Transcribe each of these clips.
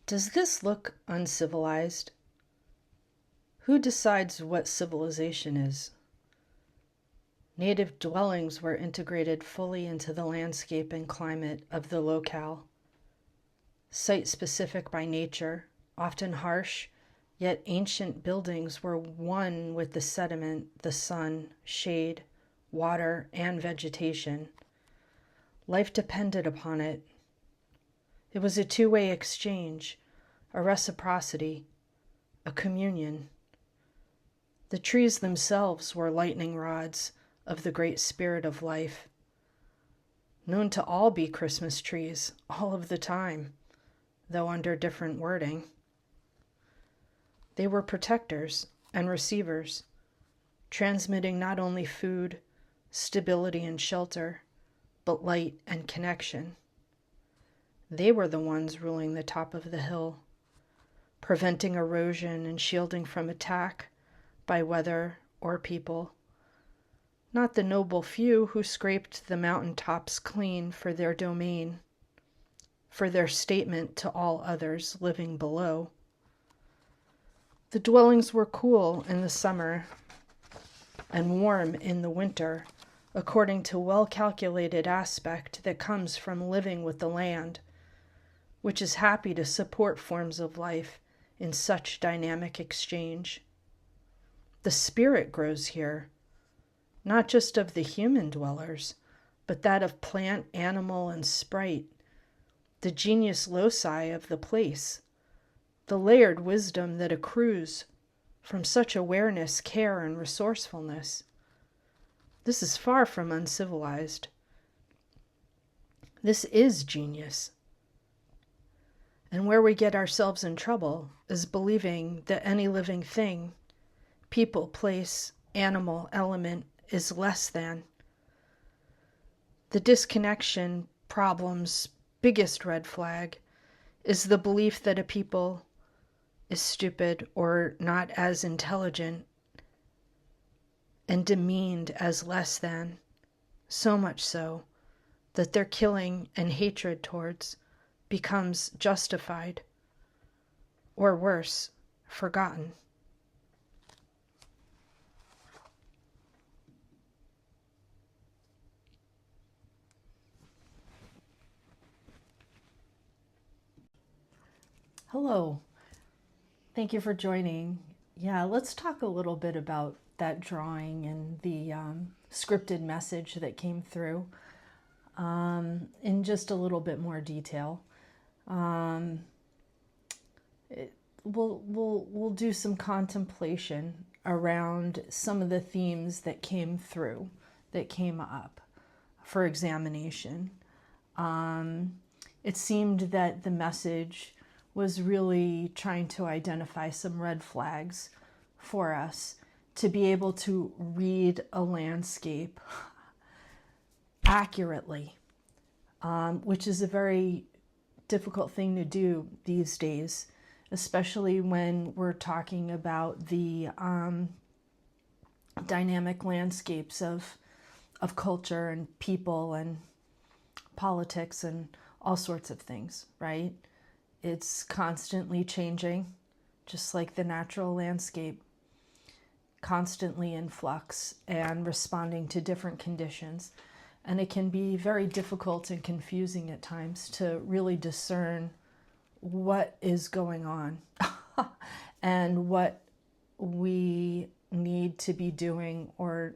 Does this look uncivilized? Who decides what civilization is? Native dwellings were integrated fully into the landscape and climate of the locale. Site-specific by nature, often harsh, yet ancient buildings were one with the sediment, the sun, shade, water, and vegetation. Life depended upon it. It was a two-way exchange, a reciprocity, a communion. The trees themselves were lightning rods of the great spirit of life, known to all be Christmas trees all of the time, though under different wording. They were protectors and receivers, transmitting not only food, stability, and shelter, but light and connection. They were the ones ruling the top of the hill, preventing erosion and shielding from attack by weather or people. Not the noble few who scraped the mountain tops clean for their domain, for their statement to all others living below. The dwellings were cool in the summer and warm in the winter, according to well-calculated aspect that comes from living with the land, which is happy to support forms of life in such dynamic exchange. The spirit grows here, not just of the human dwellers, but that of plant, animal, and sprite, the genius loci of the place, the layered wisdom that accrues from such awareness, care, and resourcefulness. This is far from uncivilized. This is genius. And where we get ourselves in trouble is believing that any living thing, people, place, animal, element, is less than. The disconnection problem's biggest red flag is the belief that a people is stupid or not as intelligent and demeaned as less than, so much so that their killing and hatred towards becomes justified, or worse, forgotten. Hello. Thank you for joining. Yeah, let's talk a little bit about that drawing and the scripted message that came through in just a little bit more detail. We'll do some contemplation around some of the themes that came through, that came up for examination. It seemed that the message was really trying to identify some red flags for us to be able to read a landscape accurately, which is a very difficult thing to do these days, especially when we're talking about the dynamic landscapes of culture and people and politics and all sorts of things, right? It's constantly changing, just like the natural landscape, constantly in flux and responding to different conditions. And it can be very difficult and confusing at times to really discern what is going on and what we need to be doing or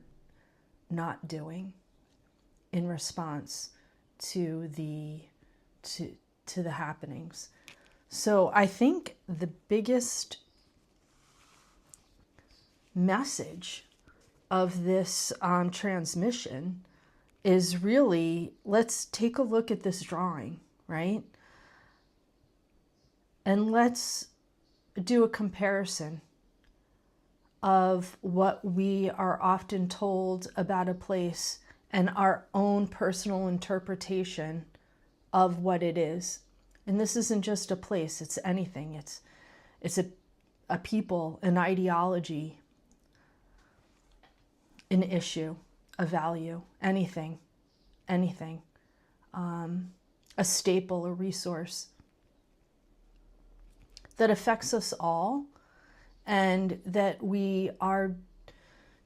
not doing in response to the happenings. So I think the biggest message of this transmission is really, let's take a look at this drawing, right? And let's do a comparison of what we are often told about a place and our own personal interpretation of what it is. And this isn't just a place, it's anything. It's a people, an ideology, an issue, a value, anything, a staple, a resource. that affects us all and that we are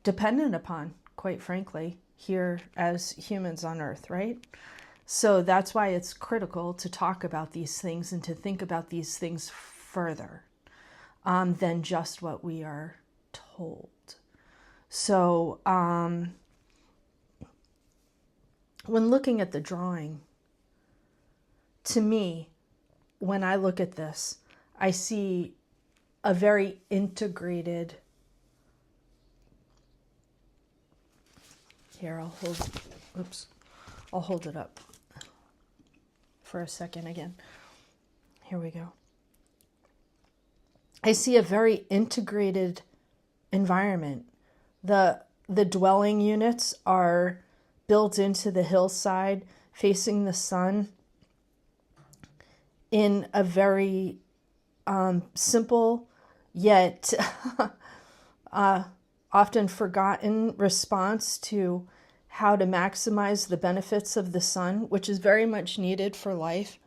dependent upon, quite frankly, here as humans on Earth, right? So that's why it's critical to talk about these things and to think about these things further than just what we are told. So when looking at the drawing, to me, when I look at this, I see a very integrated. Here, I'll hold it up for a second again. Here we go. I see a very integrated environment. The dwelling units are built into the hillside, facing the sun in a very simple yet often forgotten response to how to maximize the benefits of the sun, which is very much needed for life,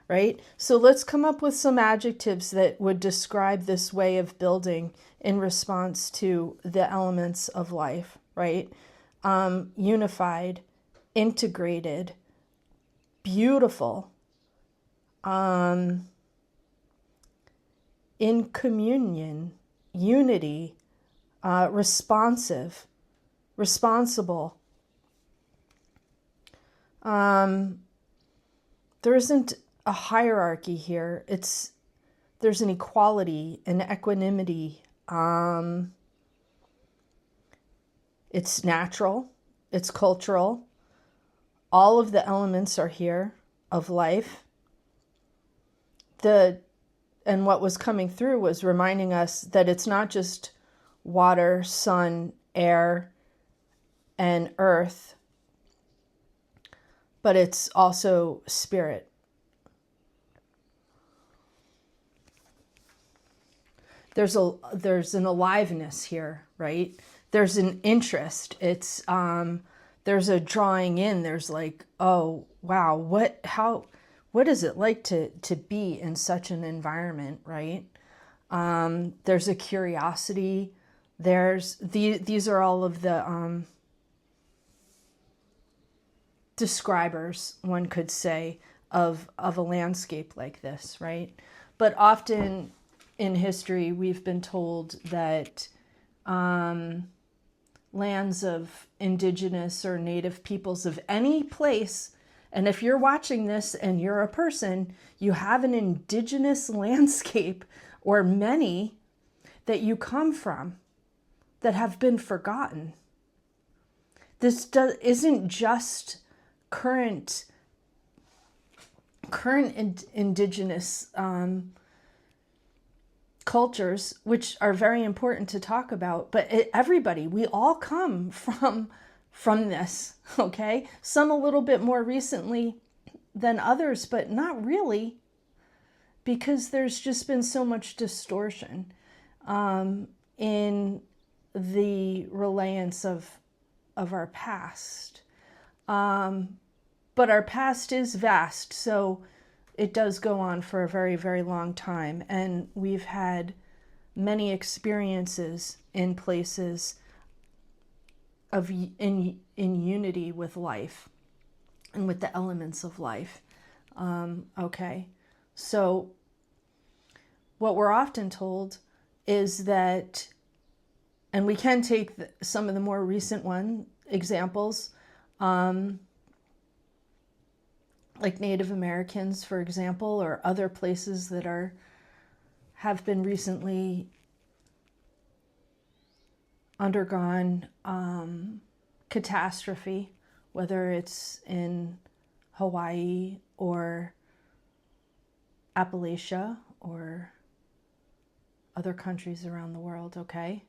right? So let's come up with some adjectives that would describe this way of building in response to the elements of life, right? Unified, integrated, beautiful, in communion, unity, responsive, responsible. There isn't a hierarchy here. There's an equality, an equanimity. It's natural. It's cultural. All of the elements are here of life. And what was coming through was reminding us that it's not just water, sun, air, and earth, but it's also spirit. There's an aliveness here, right? There's an interest. It's there's a drawing in. There's like, oh wow, what is it like to be in such an environment, right? There's a curiosity. These are all of the describers, one could say, of a landscape like this, right? But often in history, we've been told that lands of indigenous or native peoples of any place, and if you're watching this and you're a person, you have an indigenous landscape or many that you come from that have been forgotten. This isn't just current indigenous cultures, which are very important to talk about, but everybody, we all come from this, okay? Some a little bit more recently than others, but not really, because there's just been so much distortion in the reliance of our past. But our past is vast, so it does go on for a very, very long time. And we've had many experiences in places in unity with life and with the elements of life. Okay, so what we're often told is that, and we can take some of the more recent examples, like Native Americans, for example, or other places that have been recently undergone catastrophe, whether it's in Hawaii or Appalachia or other countries around the world, okay?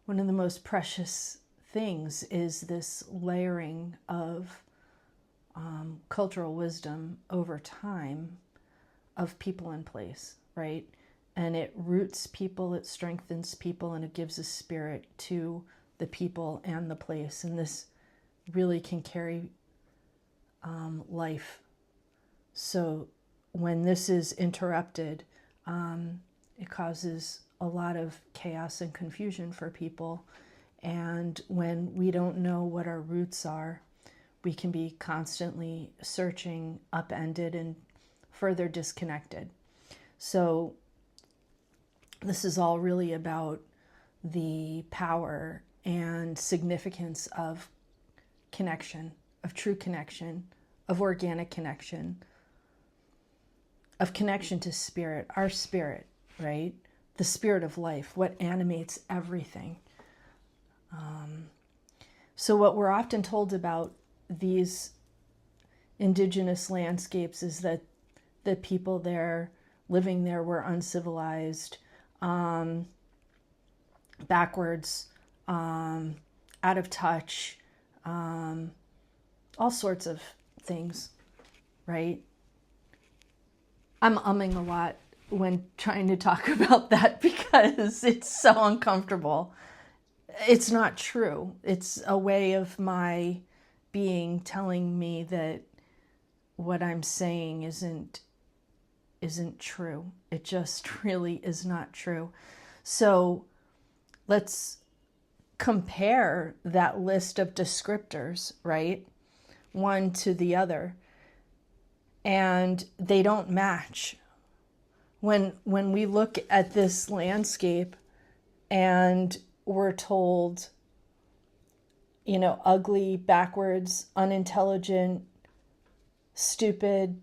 One of the most precious things is this layering of cultural wisdom over time of people in place, right? And it roots people, it strengthens people, and it gives a spirit to the people and the place. And this really can carry life so when this is interrupted, it causes a lot of chaos and confusion for people. And when we don't know what our roots are, we can be constantly searching, upended, and further disconnected. So this is all really about the power and significance of connection, of true connection, of organic connection, of connection to spirit, our spirit, right? The spirit of life, what animates everything. So what we're often told about these indigenous landscapes is that the people there, living there, were uncivilized, backwards, out of touch, all sorts of things, right? I'm umming a lot when trying to talk about that because it's so uncomfortable. It's not true. It's a way of my being telling me that what I'm saying isn't true. It just really is not true. So let's compare that list of descriptors, right? One to the other. And they don't match. When we look at this landscape and we're told, ugly, backwards, unintelligent, stupid,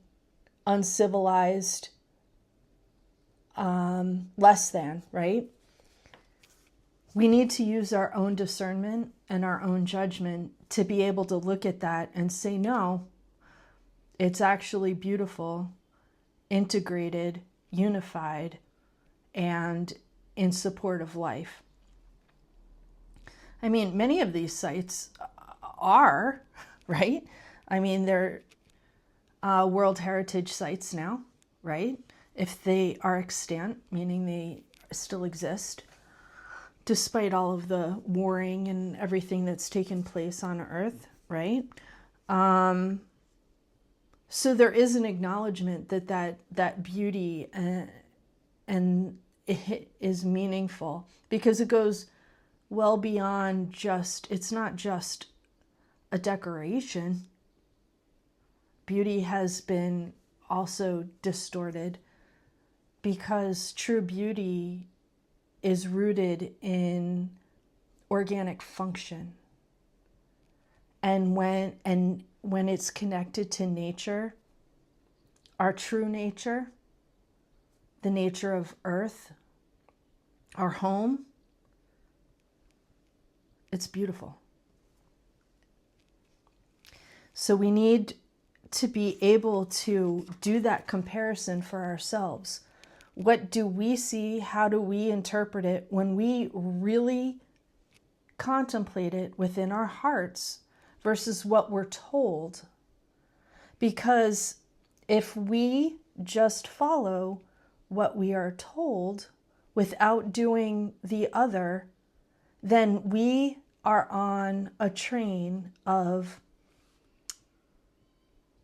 uncivilized, less than, right? We need to use our own discernment and our own judgment to be able to look at that and say, no, it's actually beautiful, integrated, unified, and in support of life. I mean, many of these sites are, right? I mean, they're World Heritage sites now, right? If they are extant, meaning they still exist, despite all of the warring and everything that's taken place on Earth, right? So there is an acknowledgement that beauty and it is meaningful because it goes well beyond it's not just a decoration. Beauty has been also distorted because true beauty is rooted in organic function. And when it's connected to nature, our true nature, the nature of Earth, our home, it's beautiful. So we need to be able to do that comparison for ourselves. What do we see? How do we interpret it when we really contemplate it within our hearts versus what we're told? Because if we just follow what we are told without doing the other, then we are on a train of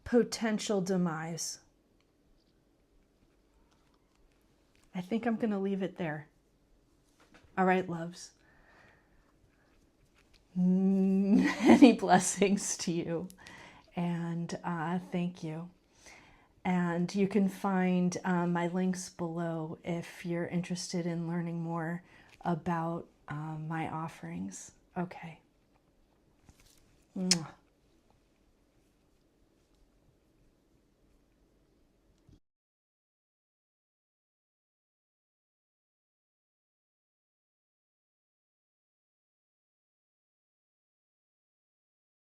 potential demise. I think I'm going to leave it there. All right, loves. Many blessings to you. And thank you. And you can find my links below if you're interested in learning more about my offerings. Okay. Mwah.